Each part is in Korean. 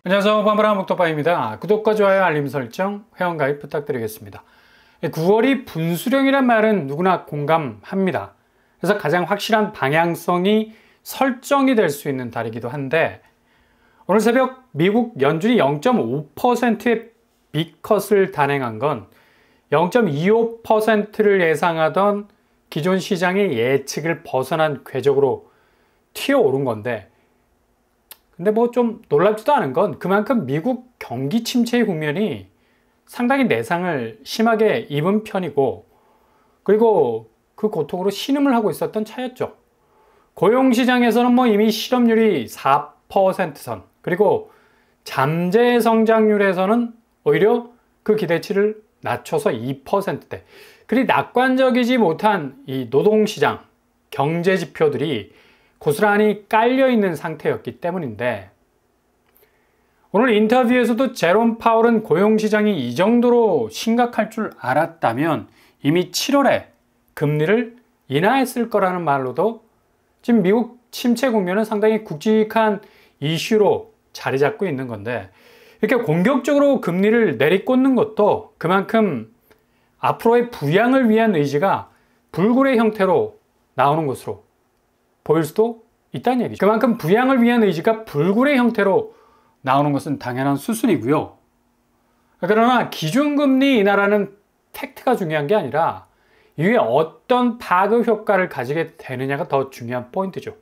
안녕하세요. 반바람 목토파입니다. 구독과 좋아요, 알림 설정, 회원가입 부탁드리겠습니다. 9월이 분수령이란 말은 누구나 공감합니다. 그래서 가장 확실한 방향성이 설정이 될 수 있는 달이기도 한데, 오늘 새벽 미국 연준이 0.5%의 빅컷을 단행한 건 0.25%를 예상하던 기존 시장의 예측을 벗어난 궤적으로 튀어오른 건데, 근데 뭐 좀 놀랍지도 않은 건 그만큼 미국 경기 침체의 국면이 상당히 내상을 심하게 입은 편이고, 그리고 그 고통으로 신음을 하고 있었던 차였죠. 고용시장에서는 뭐 이미 실업률이 4%선, 그리고 잠재 성장률에서는 오히려 그 기대치를 낮춰서 2%대. 그리 낙관적이지 못한 이 노동시장, 경제 지표들이 고스란히 깔려있는 상태였기 때문인데, 오늘 인터뷰에서도 제롬 파월은 고용시장이 이 정도로 심각할 줄 알았다면 이미 7월에 금리를 인하했을 거라는 말로도 지금 미국 침체 국면은 상당히 굵직한 이슈로 자리 잡고 있는 건데, 이렇게 공격적으로 금리를 내리꽂는 것도 그만큼 앞으로의 부양을 위한 의지가 불굴의 형태로 나오는 것으로 보일 수도 있다는 얘기죠. 그만큼 부양을 위한 의지가 불굴의 형태로 나오는 것은 당연한 수순이고요. 그러나 기준금리 인하라는 팩트가 중요한 게 아니라 이후에 어떤 파급 효과를 가지게 되느냐가 더 중요한 포인트죠.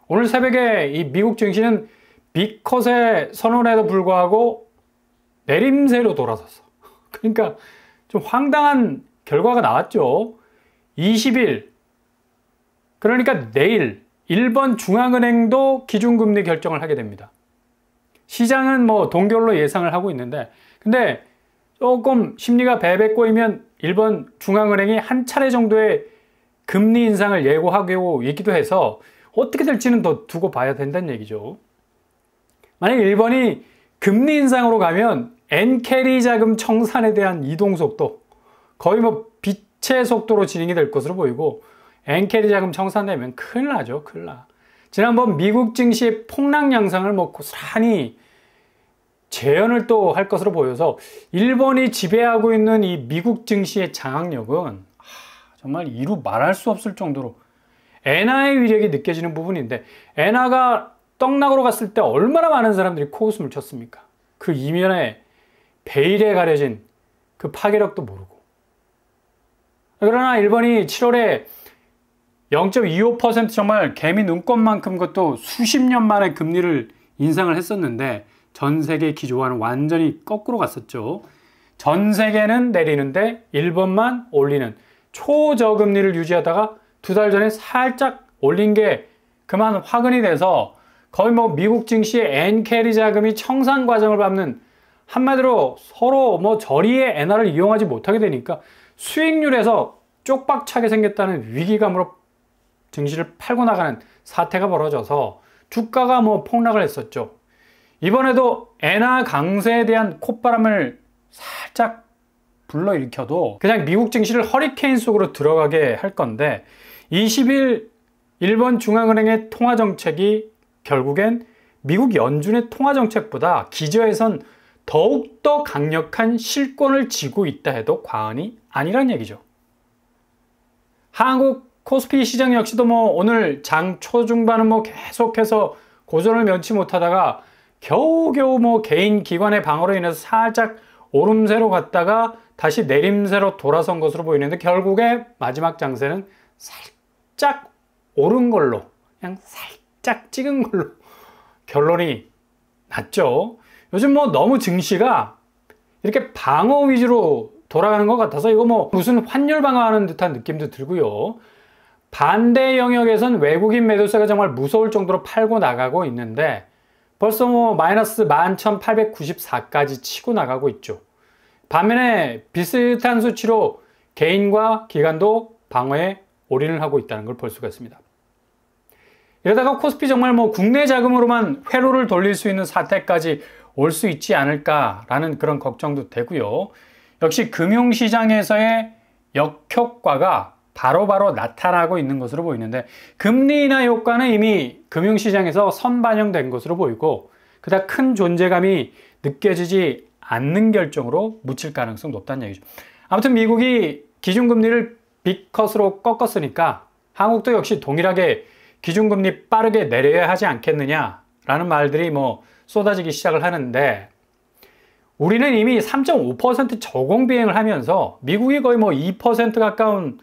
오늘 새벽에 이 미국 증시는 빅컷의 선언에도 불구하고 내림세로 돌아섰어. 그러니까 좀 황당한 결과가 나왔죠. 20일, 그러니까 내일 일본 중앙은행도 기준금리 결정을 하게 됩니다. 시장은 뭐 동결로 예상을 하고 있는데, 근데 조금 심리가 베베 꼬이면 일본 중앙은행이 한 차례 정도의 금리 인상을 예고하고 있기도 해서 어떻게 될지는 더 두고 봐야 된다는 얘기죠. 만약 일본이 금리 인상으로 가면 엔캐리 자금 청산에 대한 이동 속도 거의 뭐 빛의 속도로 진행이 될 것으로 보이고, 엔캐리 자금 청산되면 큰일 나죠. 큰일 나. 지난번 미국 증시의 폭락 양상을 뭐 고스란히 재현을 또 할 것으로 보여서 일본이 지배하고 있는 이 미국 증시의 장악력은 정말 이루 말할 수 없을 정도로 엔화의 위력이 느껴지는 부분인데, 엔화가 떡락으로 갔을 때 얼마나 많은 사람들이 코웃음을 쳤습니까? 그 이면에 베일에 가려진 그 파괴력도 모르고. 그러나 일본이 7월에 0.25% 정말 개미 눈곱만큼 것도 수십 년 만에 금리를 인상을 했었는데, 전 세계 기조와는 완전히 거꾸로 갔었죠. 전 세계는 내리는데 일본만 올리는 초저금리를 유지하다가 두 달 전에 살짝 올린 게 그만 화근이 돼서 거의 뭐 미국 증시의 엔캐리 자금이 청산 과정을 밟는, 한마디로 서로 뭐 저리의 엔화를 이용하지 못하게 되니까 수익률에서 쪽박차게 생겼다는 위기감으로 증시를 팔고 나가는 사태가 벌어져서 주가가 뭐 폭락을 했었죠. 이번에도 엔화 강세에 대한 콧바람을 살짝 불러일으켜도 그냥 미국 증시를 허리케인 속으로 들어가게 할 건데, 20일 일본 중앙은행의 통화정책이 결국엔 미국 연준의 통화정책보다 기저에선 더욱더 강력한 실권을 쥐고 있다 해도 과언이 아니란 얘기죠. 한국 코스피 시장 역시도 뭐 오늘 장 초중반은 뭐 계속해서 고전을 면치 못하다가 겨우겨우 뭐 개인 기관의 방어로 인해서 살짝 오름세로 갔다가 다시 내림세로 돌아선 것으로 보이는데, 결국에 마지막 장세는 살짝 오른 걸로, 그냥 살짝 찍은 걸로 결론이 났죠. 요즘 뭐 너무 증시가 이렇게 방어 위주로 돌아가는 것 같아서 이거 뭐 무슨 환율 방어하는 듯한 느낌도 들고요. 반대 영역에선 외국인 매도세가 정말 무서울 정도로 팔고 나가고 있는데, 벌써 뭐 마이너스 11,894까지 치고 나가고 있죠. 반면에 비슷한 수치로 개인과 기관도 방어에 올인을 하고 있다는 걸 볼 수가 있습니다. 이러다가 코스피 정말 뭐 국내 자금으로만 회로를 돌릴 수 있는 사태까지 올 수 있지 않을까라는 그런 걱정도 되고요. 역시 금융시장에서의 역효과가 바로바로 나타나고 있는 것으로 보이는데, 금리 인하 효과는 이미 금융시장에서 선반영된 것으로 보이고, 그닥 큰 존재감이 느껴지지 않는 결정으로 묻힐 가능성이 높다는 얘기죠. 아무튼 미국이 기준금리를 B컷으로 꺾었으니까 한국도 역시 동일하게 기준금리 빠르게 내려야 하지 않겠느냐라는 말들이 쏟아지기 시작을 하는데, 우리는 이미 3.5% 저공 비행을 하면서 미국이 거의 2% 가까운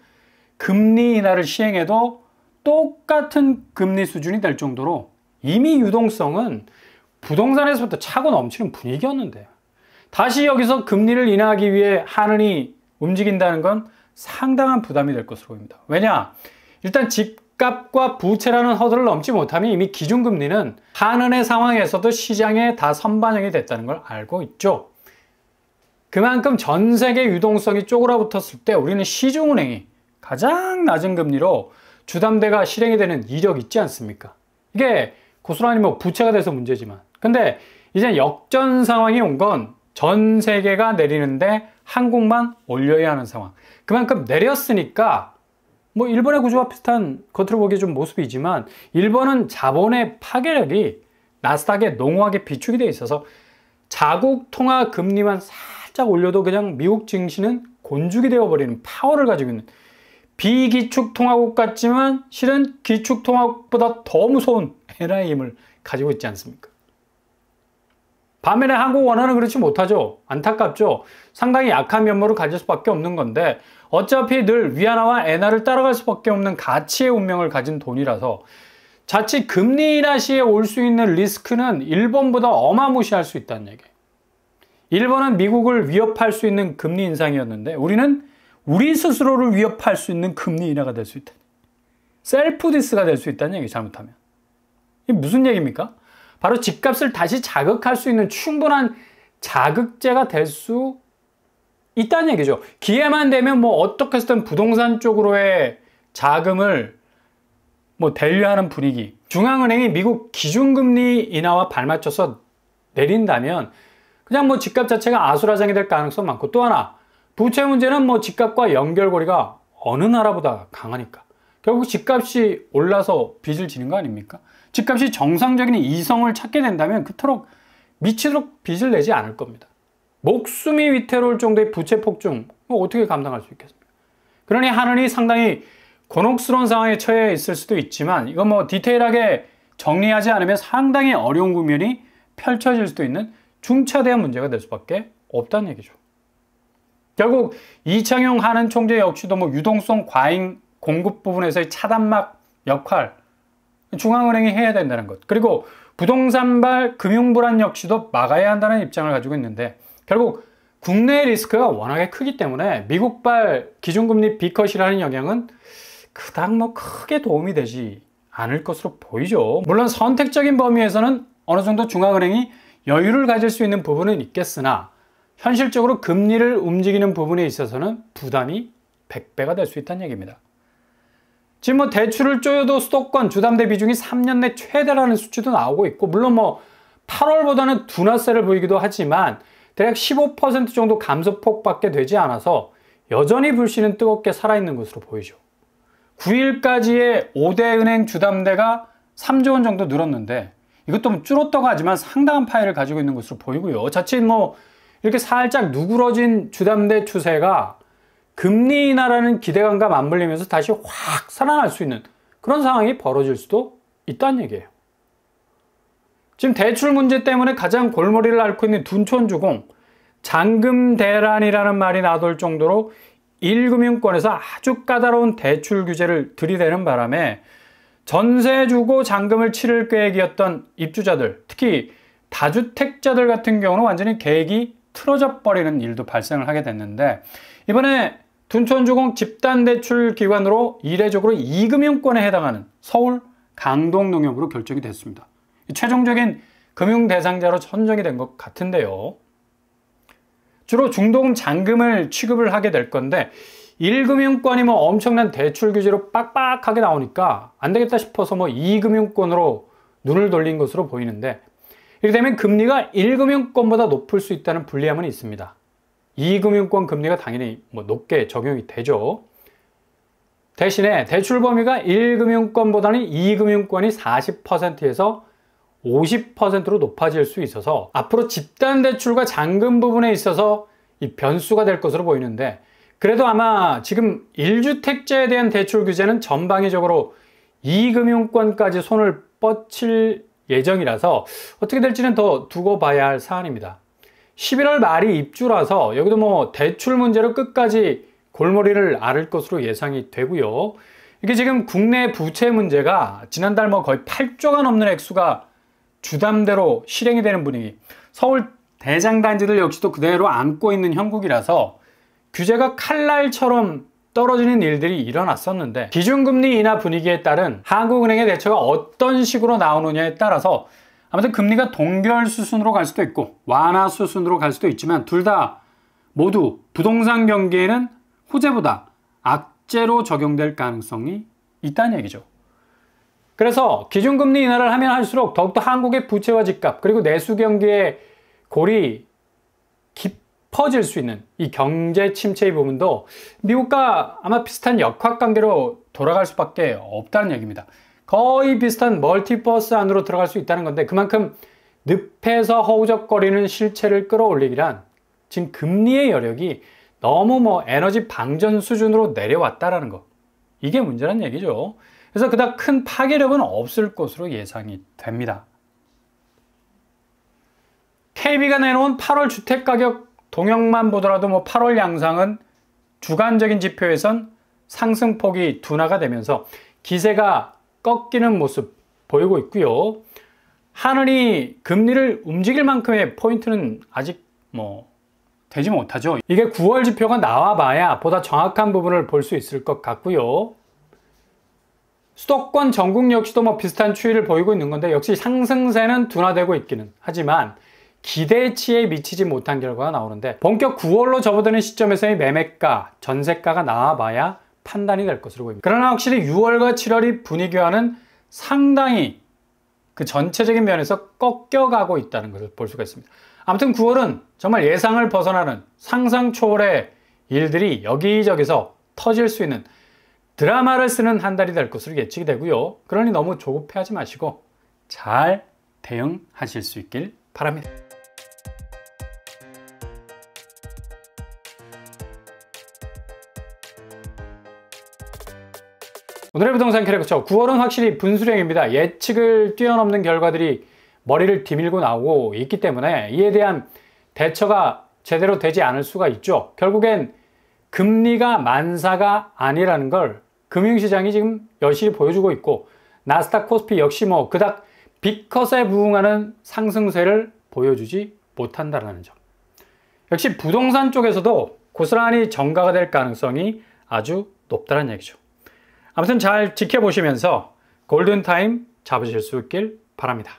금리 인하를 시행해도 똑같은 금리 수준이 될 정도로 이미 유동성은 부동산에서부터 차고 넘치는 분위기였는데, 다시 여기서 금리를 인하하기 위해 한은이 움직인다는 건 상당한 부담이 될 것으로 보입니다. 왜냐? 일단 집값과 부채라는 허들을 넘지 못하면 이미 기준금리는 한은의 상황에서도 시장에 다 선반영이 됐다는 걸 알고 있죠. 그만큼 전 세계 유동성이 쪼그라붙었을 때 우리는 시중은행이 가장 낮은 금리로 주담대가 실행이 되는 이력이 있지 않습니까? 이게 고스란히 부채가 돼서 문제지만, 근데 이제 역전 상황이 온 건 전 세계가 내리는데 한국만 올려야 하는 상황. 그만큼 내렸으니까 일본의 구조와 비슷한 겉으로 보기에 좀 모습이지만, 일본은 자본의 파괴력이 나스닥에 농후하게 비축이 돼 있어서 자국 통화 금리만 살짝 올려도 그냥 미국 증시는 곤죽이 되어버리는 파워를 가지고 있는, 비기축 통화국 같지만 실은 기축 통화국보다 더 무서운 엔화의 힘을 가지고 있지 않습니까? 반면에 한국 원화는 그렇지 못하죠. 안타깝죠. 상당히 약한 면모를 가질 수밖에 없는 건데, 어차피 늘 위안화와 엔화를 따라갈 수밖에 없는 가치의 운명을 가진 돈이라서 자칫 금리 인하 시에 올 수 있는 리스크는 일본보다 어마무시할 수 있다는 얘기예요. 일본은 미국을 위협할 수 있는 금리 인상이었는데, 우리는 우리 스스로를 위협할 수 있는 금리 인하가 될 수 있다. 셀프 디스가 될 수 있다는 얘기, 잘못하면. 이게 무슨 얘기입니까? 바로 집값을 다시 자극할 수 있는 충분한 자극제가 될 수 있다는 얘기죠. 기회만 되면 어떻게 해서든 부동산 쪽으로의 자금을 대류하는 분위기. 중앙은행이 미국 기준금리 인하와 발맞춰서 내린다면 그냥 집값 자체가 아수라장이 될 가능성 많고, 또 하나 부채 문제는 집값과 연결고리가 어느 나라보다 강하니까 결국 집값이 올라서 빚을 지는 거 아닙니까? 집값이 정상적인 이성을 찾게 된다면 그토록 미치도록 빚을 내지 않을 겁니다. 목숨이 위태로울 정도의 부채 폭증 어떻게 감당할 수 있겠습니까? 그러니 한은이 상당히 곤혹스러운 상황에 처해 있을 수도 있지만, 이거 디테일하게 정리하지 않으면 상당히 어려운 국면이 펼쳐질 수도 있는 중차대한 문제가 될 수밖에 없다는 얘기죠. 결국 이창용 한은 총재 역시도 유동성 과잉 공급 부분에서의 차단막 역할, 중앙은행이 해야 된다는 것, 그리고 부동산발 금융불안 역시도 막아야 한다는 입장을 가지고 있는데, 결국 국내의 리스크가 워낙에 크기 때문에 미국발 기준금리 B컷이라는 영향은 그닥 크게 도움이 되지 않을 것으로 보이죠. 물론 선택적인 범위에서는 어느 정도 중앙은행이 여유를 가질 수 있는 부분은 있겠으나, 현실적으로 금리를 움직이는 부분에 있어서는 부담이 100배가 될 수 있다는 얘기입니다. 지금 대출을 쪼여도 수도권 주담대 비중이 3년 내 최대라는 수치도 나오고 있고, 물론 8월보다는 둔화세를 보이기도 하지만 대략 15% 정도 감소폭밖에 되지 않아서 여전히 불씨는 뜨겁게 살아있는 것으로 보이죠. 9일까지의 5대 은행 주담대가 3조 원 정도 늘었는데, 이것도 줄었다고 하지만 상당한 파이를 가지고 있는 것으로 보이고요. 자칫 이렇게 살짝 누그러진 주담대 추세가 금리 인하라는 기대감과 맞물리면서 다시 확 살아날 수 있는 그런 상황이 벌어질 수도 있다는 얘기예요. 지금 대출 문제 때문에 가장 골머리를 앓고 있는 둔촌주공, 잔금 대란이라는 말이 나돌 정도로 1금융권에서 아주 까다로운 대출 규제를 들이대는 바람에 전세 주고 잔금을 치를 계획이었던 입주자들, 특히 다주택자들 같은 경우는 완전히 계획이 틀어져 버리는 일도 발생을 하게 됐는데, 이번에 둔촌주공 집단대출기관으로 이례적으로 2금융권에 해당하는 서울 강동농협으로 결정이 됐습니다. 최종적인 금융대상자로 선정이 된 것 같은데요. 주로 중도금 잔금을 취급을 하게 될 건데, 1금융권이 엄청난 대출 규제로 빡빡하게 나오니까 안 되겠다 싶어서 2금융권으로 눈을 돌린 것으로 보이는데, 이렇게 되면 금리가 1금융권보다 높을 수 있다는 불리함은 있습니다. 2금융권 금리가 당연히 높게 적용이 되죠. 대신에 대출 범위가 1금융권보다는 2금융권이 40%에서 50%로 높아질 수 있어서 앞으로 집단 대출과 잔금 부분에 있어서 이 변수가 될 것으로 보이는데, 그래도 아마 지금 1주택자에 대한 대출 규제는 전방위적으로 2금융권까지 손을 뻗칠 예정이라서 어떻게 될지는 더 두고 봐야 할 사안입니다. 11월 말이 입주라서 여기도 뭐 대출 문제로 끝까지 골머리를 앓을 것으로 예상이 되고요. 이게 지금 국내 부채 문제가 지난달 뭐 거의 8조가 넘는 액수가 주담대로 실행이 되는 분위기, 서울 대장단지들 역시도 그대로 안고 있는 형국이라서 규제가 칼날처럼 떨어지는 일들이 일어났었는데, 기준금리 인하 분위기에 따른 한국은행의 대처가 어떤 식으로 나오느냐에 따라서 아무튼 금리가 동결 수순으로 갈 수도 있고 완화 수순으로 갈 수도 있지만, 둘 다 모두 부동산 경기에는 호재보다 악재로 적용될 가능성이 있다는 얘기죠. 그래서 기준금리 인하를 하면 할수록 더욱더 한국의 부채와 집값 그리고 내수 경기의 골이 깊어질 수 있는 이 경제 침체의 부분도 미국과 아마 비슷한 역학관계로 돌아갈 수밖에 없다는 얘기입니다. 거의 비슷한 멀티버스 안으로 들어갈 수 있다는 건데, 그만큼 늪에서 허우적거리는 실체를 끌어올리기란 지금 금리의 여력이 너무 뭐 에너지 방전 수준으로 내려왔다라는 거, 이게 문제란 얘기죠. 그래서 그닥 큰 파괴력은 없을 것으로 예상이 됩니다. KB가 내놓은 8월 주택가격 동향만 보더라도 뭐 8월 양상은 주간적인 지표에선 상승폭이 둔화가 되면서 기세가 꺾이는 모습 보이고 있고요. 하늘이 금리를 움직일 만큼의 포인트는 아직 뭐 되지 못하죠. 이게 9월 지표가 나와봐야 보다 정확한 부분을 볼 수 있을 것 같고요. 수도권 전국 역시도 뭐 비슷한 추이를 보이고 있는 건데, 역시 상승세는 둔화되고 있기는 하지만 기대치에 미치지 못한 결과가 나오는데, 본격 9월로 접어드는 시점에서의 매매가, 전세가가 나와봐야 판단이 될 것으로 보입니다. 그러나 확실히 6월과 7월이 분위기와는 상당히 그 전체적인 면에서 꺾여가고 있다는 것을 볼 수가 있습니다. 아무튼 9월은 정말 예상을 벗어나는 상상 초월의 일들이 여기저기서 터질 수 있는 드라마를 쓰는 한 달이 될 것으로 예측이 되고요. 그러니 너무 조급해하지 마시고 잘 대응하실 수 있길 바랍니다. 오늘의 부동산 캐릭터, 9월은 확실히 분수령입니다. 예측을 뛰어넘는 결과들이 머리를 디밀고 나오고 있기 때문에 이에 대한 대처가 제대로 되지 않을 수가 있죠. 결국엔 금리가 만사가 아니라는 걸 금융시장이 지금 여실히 보여주고 있고, 나스닥 코스피 역시 뭐 그닥 빅컷에 부응하는 상승세를 보여주지 못한다는 점. 역시 부동산 쪽에서도 고스란히 정가가 될 가능성이 아주 높다는 얘기죠. 아무튼 잘 지켜보시면서 골든타임 잡으실 수 있길 바랍니다.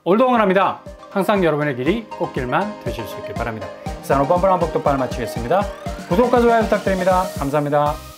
오늘도 응원합니다. 항상 여러분의 길이 꽃길만 되실 수 있길 바랍니다. 이상 오빠한번 한복독방을 마치겠습니다. 구독과 좋아요 부탁드립니다. 감사합니다.